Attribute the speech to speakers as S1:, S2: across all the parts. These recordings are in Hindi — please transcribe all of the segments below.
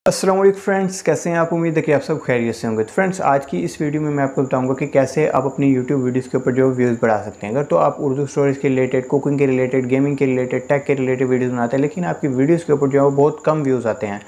S1: अस्सलाम वालेकुम फ्रेंड्स, कैसे हैं आप। उम्मीद है कि आप सब खैरियत से होंगे। तो फ्रेंड्स, आज की इस वीडियो में मैं आपको बताऊंगा कि कैसे आप अपनी यूट्यूब वीडियोस के ऊपर जो व्यूज़ बढ़ा सकते हैं। अगर तो आप उर्दू स्टोरीज़ के रिलेटेड, कुकिंग के रिलेटेड, गेमिंग के रिलेटेड, टेक के रिलेटेड वीडियोज़ बनाते हैं, लेकिन आपकी वीडियोज़ के ऊपर जो है वो बहुत कम व्यूज़ आते हैं,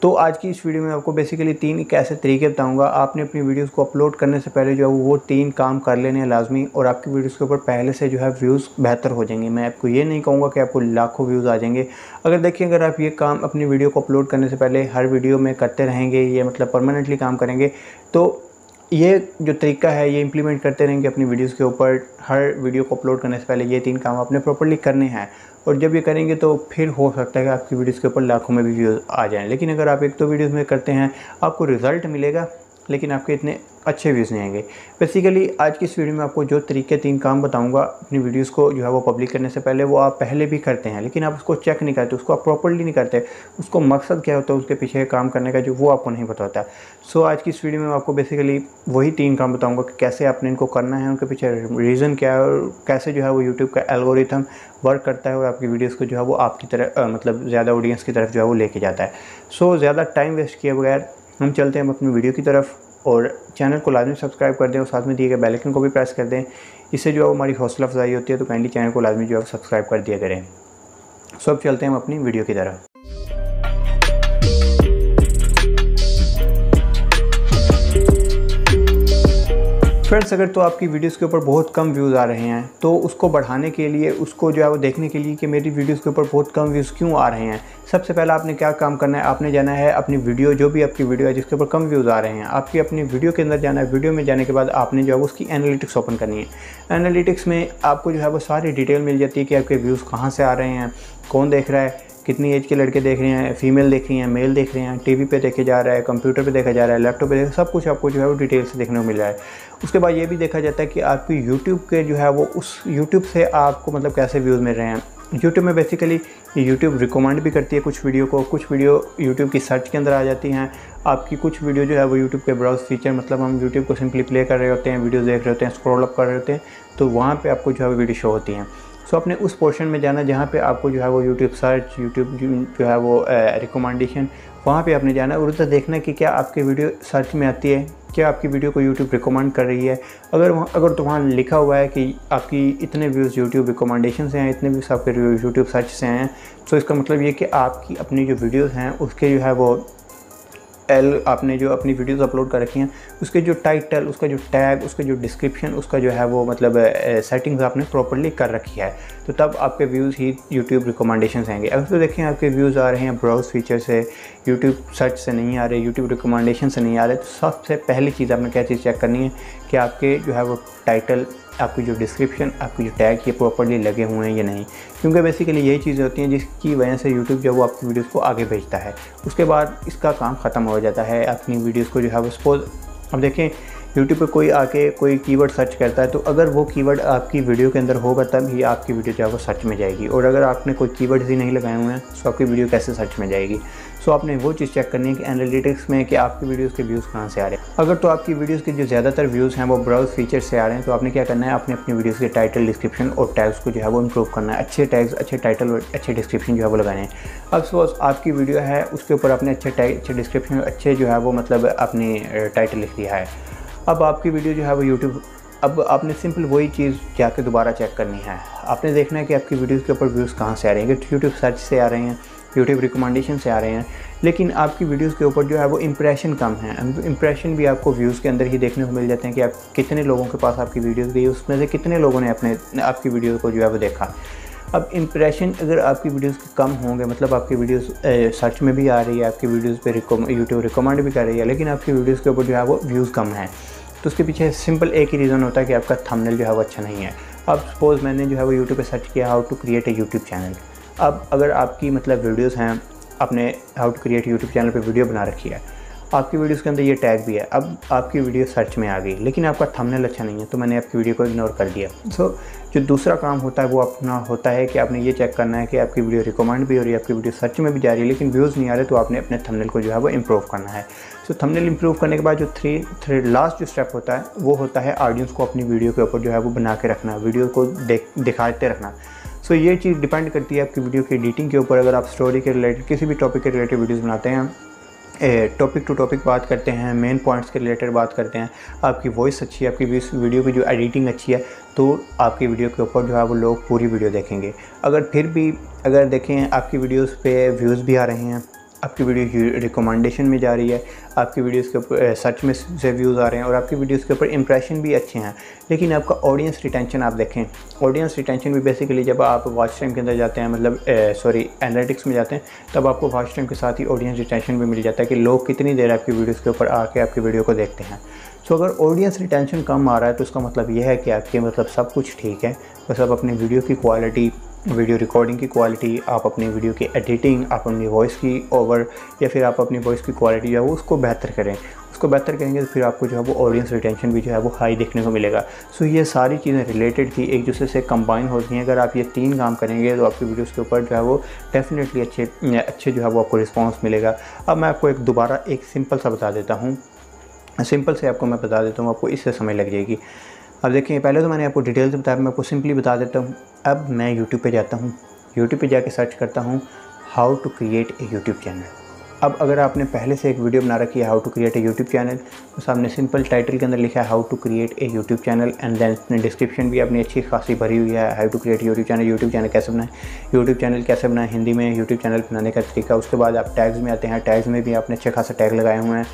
S1: तो आज की इस वीडियो में आपको बेसिकली 3 एक ऐसे तरीके बताऊंगा। आपने अपनी वीडियोस को अपलोड करने से पहले जो है वो 3 काम कर लेने हैं लाजमी, और आपकी वीडियोस के ऊपर पहले से जो है व्यूज़ बेहतर हो जाएंगे। मैं आपको ये नहीं कहूँगा कि आपको लाखों व्यूज़ आ जाएंगे। अगर आप ये काम अपनी वीडियो को अपलोड करने से पहले हर वीडियो में करते रहेंगे, ये मतलब परमानेंटली काम करेंगे, तो ये जो तरीका है ये इंप्लीमेंट करते रहेंगे अपनी वीडियोस के ऊपर। हर वीडियो को अपलोड करने से पहले ये 3 काम आपने प्रॉपर्ली करने हैं, और जब ये करेंगे तो फिर हो सकता है कि आपकी वीडियोस के ऊपर लाखों में भी व्यूज़ आ जाएं। लेकिन अगर आप 1-2 वीडियोस में करते हैं, आपको रिज़ल्ट मिलेगा, लेकिन आपके इतने अच्छे व्यूज़ नहीं आएंगे। बेसिकली आज की इस वीडियो में आपको जो तरीके 3 काम बताऊंगा अपनी वीडियोस को जो है वो पब्लिक करने से पहले, वो आप पहले भी करते हैं लेकिन आप उसको चेक नहीं करते, उसको आप प्रॉपर्ली नहीं करते। उसको मकसद क्या होता है उसके पीछे काम करने का, जो वो आपको नहीं पता होता। सो आज की इस वीडियो में आपको बेसिकली वही 3 काम बताऊँगा कि कैसे आपने इनको करना है, उनके पीछे रीज़न क्या है, और कैसे जो है वो यूट्यूब का एल्गोरिथम वर्क करता है और आपकी वीडियोज़ को जो है वो आपकी तरह मतलब ज़्यादा ऑडियंस की तरफ जो है वो लेके जाता है। सो ज़्यादा टाइम वेस्ट किए बगैर हम चलते हैं अपनी वीडियो की तरफ, और चैनल को लाजमी सब्सक्राइब कर दें और साथ में दिए गए बेल आइकन को भी प्रेस कर दें। इससे जो है हमारी हौसला अफजाई होती है, तो काइंडली चैनल को लाजमी जो है सब्सक्राइब कर दिया करें। सो अब चलते हैं हम अपनी वीडियो की तरफ। फ्रेंड्स, अगर तो आपकी वीडियोस के ऊपर बहुत कम व्यूज़ आ रहे हैं, तो उसको बढ़ाने के लिए, उसको जो है वो देखने के लिए कि मेरी वीडियोस के ऊपर बहुत कम व्यूज़ क्यों आ रहे हैं, सबसे पहला आपने क्या काम करना है, आपने जाना है अपनी वीडियो, जो भी आपकी वीडियो है जिसके ऊपर कम व्यूज़ आ रहे हैं, आपकी अपनी वीडियो के अंदर जाना है। वीडियो में जाने के बाद आपने जो है उसकी एनालिटिक्स ओपन करनी है। एनालिटिक्स में आपको जो है वो सारी डिटेल मिल जाती है कि आपके व्यूज़ कहाँ से आ रहे हैं, कौन देख रहा है, कितनी एज के लड़के देख रहे हैं, फीमेल देख रही हैं, मेल देख रहे हैं, टीवी पे देखे जा रहा है, कंप्यूटर पे देखा जा रहा है, लैपटॉप पे सब कुछ आपको जो है वो डिटेल से देखने को मिल रहा है। उसके बाद ये भी देखा जाता है कि आपकी यूट्यूब के जो है वो उस यूट्यूब से आपको मतलब कैसे व्यूज़ मिल रहे हैं। यूट्यूब में बेसिकली यूट्यूब रिकमेंड भी करती है कुछ वीडियो को, कुछ वीडियो यूट्यूब की सर्च के अंदर आ जाती हैं। आपकी कुछ वीडियो जो है वो यूट्यूब के ब्राउज फीचर, मतलब हम यूट्यूब को सिंपली प्ले कर रहे होते हैं, वीडियो देख रहे होते हैं, स्क्रॉल अप कर रहे होते हैं, तो वहाँ पर आपको जो है वो वीडियो शो होती हैं। सो अपने उस पोर्शन में जाना जहाँ पे आपको जो है वो यूट्यूब सर्च, यूट्यूब जो है वो रिकमेंडेशन, वहाँ पे आपने जाना है और उधर देखना है कि क्या आपकी वीडियो सर्च में आती है, क्या आपकी वीडियो को यूट्यूब रिकमेंड कर रही है। अगर तो वहाँ लिखा हुआ है कि आपकी इतने व्यूज़ यूट्यूब रिकमेंडेशन से हैं, इतने व्यूज़ आपके यूट्यूब सर्च से हैं, तो इसका मतलब ये कि आपकी अपनी जो वीडियोज़ हैं उसके जो है वो आपने जो अपनी वीडियोस अपलोड कर रखी हैं, उसके जो टाइटल, उसका जो टैग, उसका जो डिस्क्रिप्शन, उसका जो है वो मतलब सेटिंग्स आपने प्रॉपर्ली कर रखी है, तो तब आपके व्यूज़ ही यूट्यूब रिकमेंडेशन आएंगे। अगर तो देखें आपके व्यूज़ आ रहे हैं ब्राउज फीचर से, यूट्यूब सर्च से नहीं आ रहे, यूट्यूब रिकमेंडेशन से नहीं आ रहे, तो सबसे पहली चीज़ आपने क्या चीज़ चेक करनी है कि आपके जो है वो टाइटल, आपकी जो डिस्क्रिप्शन, आपकी जो टैग, ये प्रॉपर्ली लगे हुए हैं या नहीं, क्योंकि बेसिकली यही चीज़ें होती हैं जिसकी वजह से यूट्यूब जो वो आपकी वीडियोस को आगे भेजता है। उसके बाद इसका काम ख़त्म हो जाता है अपनी वीडियोस को जो है वो सपोज अब देखें यूट्यूब पे कोई आके कोई कीवर्ड सर्च करता है, तो अगर वो कीवर्ड आपकी वीडियो के अंदर होगा तब ही आपकी वीडियो जो है वो सर्च में जाएगी, और अगर आपने कोई कीवर्ड्स ही नहीं लगाए हुए हैं तो आपकी वीडियो कैसे सर्च में जाएगी। सो आपने वो चीज़ चेक करनी है कि एनालिटिक्स में कि आपकी वीडियोस के व्यूज़ कहाँ से आ रहे हैं। अगर तो आपकी वीडियोस के जो ज़्यादातर व्यूज़ हैं वो ब्राउज फीचर से आ रहे हैं, तो आपने क्या करना है, आपने अपनी वीडियोस के टाइटल, डिस्क्रिप्शन और टैग्स को जो है वो इम्प्रूव करना है। अच्छे टैग्स, अच्छे टाइटल और अच्छे डिस्क्रिप्शन जो है वो लगाने हैं। अब सपोज आपकी वीडियो है, उसके ऊपर आपने अच्छे टैग, अच्छे डिस्क्रिप्शन, अच्छे जो है वो मतलब अपनी टाइटल लिख दिया है। अब आपकी वीडियो जो है वो यूट्यूब, अब आपने सिंपल वही चीज़ जाके दोबारा चेक करनी है। आपने देखना है कि आपकी वीडियोस के ऊपर व्यूज़ कहाँ से आ रहे हैं, कि यूट्यूब सर्च से आ रहे हैं, यूट्यूब रिकमेंडेशन से आ रहे हैं, लेकिन आपकी वीडियोस के ऊपर जो है वो इंप्रेशन कम है। इंप्रेशन भी आपको व्यूज़ के अंदर ही देखने को मिल जाते हैं कि आप कितने लोगों के पास आपकी वीडियोस गई, उसमें से कितने लोगों ने आपकी वीडियो को जो है वो देखा। अब इंप्रेशन अगर आपकी वीडियोस के कम होंगे, मतलब आपकी वीडियोस सर्च में भी आ रही है, आपकी वीडियोस पे यूट्यूब रिकमेंड भी कर रही है, लेकिन आपकी वीडियोस के ऊपर जो है वो व्यूज़ कम हैं, तो उसके पीछे सिंपल एक ही रीज़न होता है कि आपका थंबनेल जो है वो अच्छा नहीं है। अब सपोज़ मैंने जो है वो यूट्यूब पे सर्च किया how to create a YouTube channel. अब अगर आपकी मतलब वीडियोस हैं, आपने how to create YouTube channel पे वीडियो बना रखी है, आपकी वीडियोस के अंदर ये टैग भी है, अब आपकी वीडियो सर्च में आ गई, लेकिन आपका थंबनेल अच्छा नहीं है, तो मैंने आपकी वीडियो को इग्नोर कर दिया। सो जो दूसरा काम होता है वो अपना होता है कि आपने ये चेक करना है कि आपकी वीडियो रिकमेंड भी हो रही है, आपकी वीडियो सर्च में भी जा रही है, लेकिन व्यूज़ नहीं आ रहे, तो आपने अपने थंबनेल को जो है वो इम्प्रूव करना है। सो थंबनेल इम्प्रूव करने के बाद जो लास्ट जो स्टेप होता है वो होता है ऑडियंस को अपनी वीडियो के ऊपर जो है वो बना के रखना, वीडियो को दिखाते रखना। सो ये चीज़ डिपेंड करती है आपकी वीडियो की एडिटिंग के ऊपर। अगर आप स्टोरी के रिलेटेड, किसी भी टॉपिक के रिलेटेड वीडियोज़ बनाते हैं, टॉपिक टू टॉपिक बात करते हैं, मेन पॉइंट्स के रिलेटेड बात करते हैं, आपकी वॉइस अच्छी है, आपकी वीडियो की जो एडिटिंग अच्छी है, तो आपकी वीडियो के ऊपर जो है वो लोग पूरी वीडियो देखेंगे। अगर देखें आपकी वीडियोस पे व्यूज़ भी आ रहे हैं, आपकी वीडियो रिकमेंडेशन में जा रही है, आपकी वीडियोस के ऊपर सर्च में से व्यूज़ आ रहे हैं और आपकी वीडियोस के ऊपर इंप्रेशन भी अच्छे हैं, लेकिन आपका ऑडियंस रिटेंशन आप देखें, ऑडियंस रिटेंशन भी बेसिकली जब आप वॉच टाइम के अंदर जाते हैं, मतलब एनालिटिक्स में जाते हैं, तब आपको वॉच टाइम के साथ ही ऑडियंस रिटेंशन भी मिल जाता है कि लोग कितनी देर आपकी वीडियोज़ के ऊपर आके आपकी वीडियो को देखते हैं। सो अगर ऑडियंस रिटेंशन कम आ रहा है तो उसका मतलब यह है कि आपके मतलब सब कुछ ठीक है, बस आप अपनी वीडियो की क्वालिटी, वीडियो रिकॉर्डिंग की क्वालिटी, आप अपनी वीडियो की एडिटिंग, आप अपनी वॉइस की ओवर या फिर आप अपनी वॉइस की क्वालिटी जो है वो उसको बेहतर करें। उसको बेहतर करेंगे तो फिर आपको जो है वो ऑडियंस रिटेंशन भी जो है वो हाई देखने को मिलेगा। सो ये सारी चीज़ें रिलेटेड थी, एक दूसरे से कंबाइन होती हैं। अगर आप ये 3 काम करेंगे तो आपकी वीडियोज़ के ऊपर जो है वो डेफिनेटली अच्छे जो है वो आपको रिस्पॉन्स मिलेगा। अब मैं आपको दोबारा एक सिंपल सा बता देता हूँ, सिंपल से आपको मैं बता देता हूँ, आपको इससे समझ लग जाएगी। अब देखिए, पहले तो मैंने आपको डिटेल से बताया, मैं आपको सिंपली बता देता हूँ। अब मैं यूट्यूब पे जाता हूँ, यूट्यूब पे जाके सर्च करता हूँ how to create a YouTube channel. अब अगर आपने पहले से एक वीडियो बना रखी है how to create a YouTube channel, तो सामने सिंपल टाइटल के अंदर लिखा है how to create a YouTube channel, and then description भी अपनी अच्छी खासी भरी हुई है, how to create YouTube channel कैसे बनाएं, यूट्यूब चैनल कैसे बनाएं हिंदी में, यूट्यूब चैनल बनाने का तरीका। उसके बाद आप टैग्स में आते हैं, टैग्स में भी आपने अच्छे खासा टैग लगाए हुए हैं,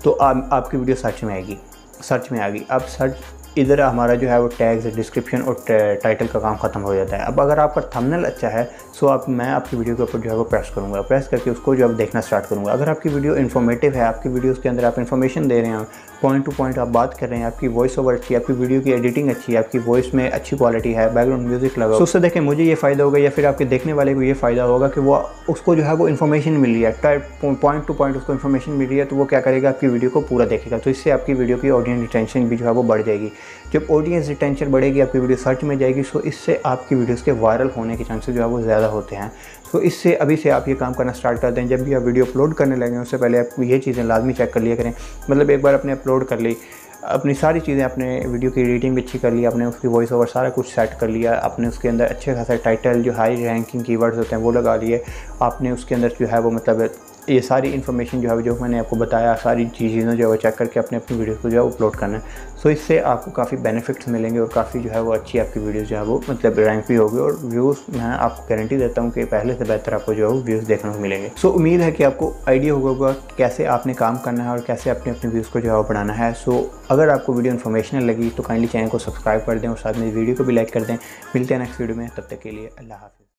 S1: तो आपकी वीडियो सर्च में आएगी, सर्च में आ गई। अब सर्च इधर हमारा जो है वो टैग्स, डिस्क्रिप्शन और टाइटल का काम ख़त्म हो जाता है। अब अगर आपका थंबनेल अच्छा है सो मैं आपकी वीडियो के ऊपर जो है वो प्रेस करूँगा, प्रेस करके उसको जो है देखना स्टार्ट करूँगा। अगर आपकी वीडियो इन्फॉर्मेटिव है, आपकी वीडियोस के अंदर आप इन्फॉर्मेशन दे रहे हैं, पॉइंट टू पॉइंट आप बात कर रहे हैं, आपकी वॉइस ओवर अच्छी है, आपकी वीडियो की एडिटिंग अच्छी है, आपकी वॉइस में अच्छी क्वालिटी है, बैकग्राउंड म्यूजिक लगा, तो उससे देखें मुझे ये फ़ायदा होगा या फिर आपके देखने वाले को ये फ़ायदा होगा कि वो उसको जो है वो इन्फॉर्मेशन मिल रही है, पॉइंट टू पॉइंट उसको इन्फॉर्मेशन मिल रही है, तो वो क्या करेगा, आपकी वीडियो को पूरा देखेगा। तो इससे आपकी वीडियो की ऑडियंस रिटेंशन भी जो है वो बढ़ जाएगी। जब ऑडियंस रिटेंशन बढ़ेगी, आपकी वीडियो सर्च में जाएगी, सो इससे आपकी वीडियोस के वायरल होने के चांसेस जो है वो ज़्यादा होते हैं। तो इससे अभी से आप ये काम करना स्टार्ट कर दें। जब भी आप वीडियो अपलोड करने लगें उससे पहले आप ये चीज़ें लाजमी चेक कर लिया करें। मतलब एक बार आपने अपलोड कर ली, अपनी सारी चीज़ें, आपने वीडियो की एडिटिंग भी अच्छी कर ली, आपने उसकी वॉइस ओवर सारा कुछ सेट कर लिया, आपने उसके अंदर अच्छे खासा टाइटल जो हाई रैंकिंग कीवर्ड्स होते हैं वो लगा लिए, आपने उसके अंदर जो है वो मतलब ये सारी इन्फॉर्मेशन जो है जो मैंने आपको बताया, सारी चीज़ें जो है वो चेक करके अपनी वीडियो को जो है अपलोड करना है। सो इससे आपको काफ़ी बेनिफिट्स मिलेंगे और काफ़ी जो है वो अच्छी आपकी वीडियोस जो है वो मतलब रैंक भी होगी और व्यूज़ मैं आपको गारंटी देता हूँ कि पहले से बेहतर आपको जो है वो व्यूज़ देखने को मिलेंगे। सो उम्मीद है कि आपको आइडिया होगा कैसे आपने काम करना है और कैसे अपने व्यूज़ को जो है वो बढ़ाना है। सो अगर आपको वीडियो इन्फॉर्मेशनल लगी तो काइंडली चैनल को सब्सक्राइब कर दें और साथ में वीडियो को भी लाइक कर दें। मिलते हैं नेक्स्ट वीडियो में, तब तक के लिए अल्लाह हाफ़िज़।